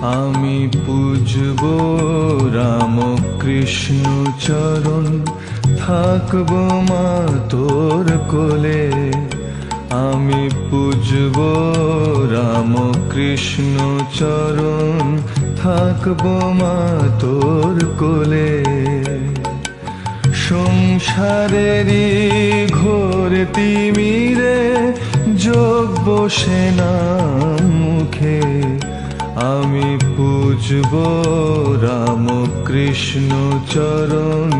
আমি পূজব রাম কৃষ্ণ চরণ, থাকব মা তোর কোলে। আমি পূজব রাম কৃষ্ণ চরণ, থাকব মা তোর কোলে। সংসারেরই ঘোর তিমিরে যোগ বসে না মুখে, আমি পূজব রাম কৃষ্ণ চরণ,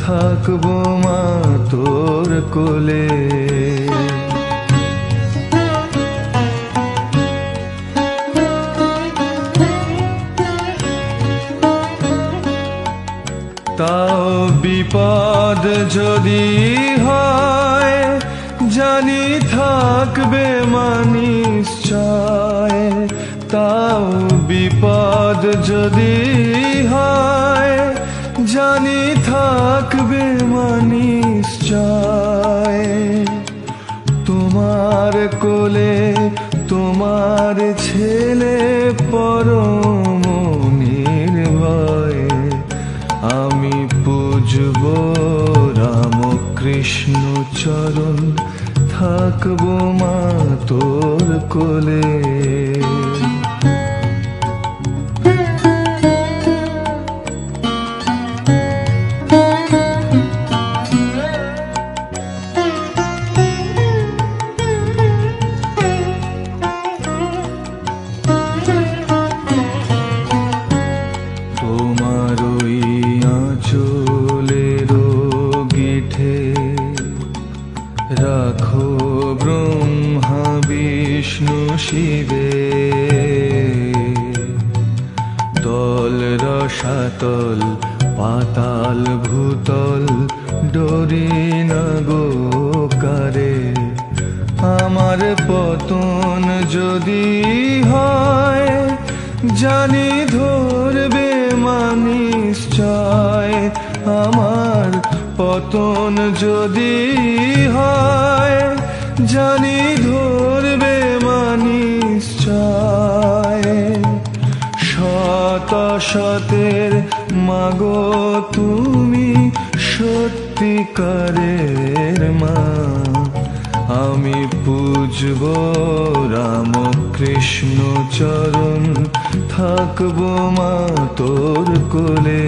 থাকব মা তোর কোলে। তাও বিপদ যদি হয়, জানি থাকবে মা নিশ্চয়। তাও বিপদ যদি হয়, জানি থাকবে মা নিশ্চয়। তোমার কোলে তোমার ছেলে পরম নির্ভয়, আমি পূজব রাম কৃষ্ণ চরণ, থাকব মা তোর কোলে। তোমার ওই আঁচলের গিঠে রাখো ব্রহ্মা বিষ্ণু শিবে, তল রসাতল পাতাল ভূতল ডরি না গো কারে। আমার পতন যদি হয়, জানি ধরবে মা নিশ্চয়। আমার পতন যদি হয়, জানি ধরবে মা নিশ্চয়। শত শতের মাগো তুমি সত্যিকারের মা, আমি পূজব রাম কৃষ্ণ চরণ, থাকব মা তোর কোলে।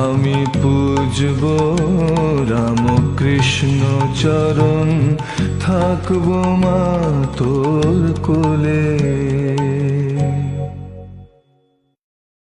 আমি পূজব রাম কৃষ্ণ চরণ, থাকব মা তোর কোলে।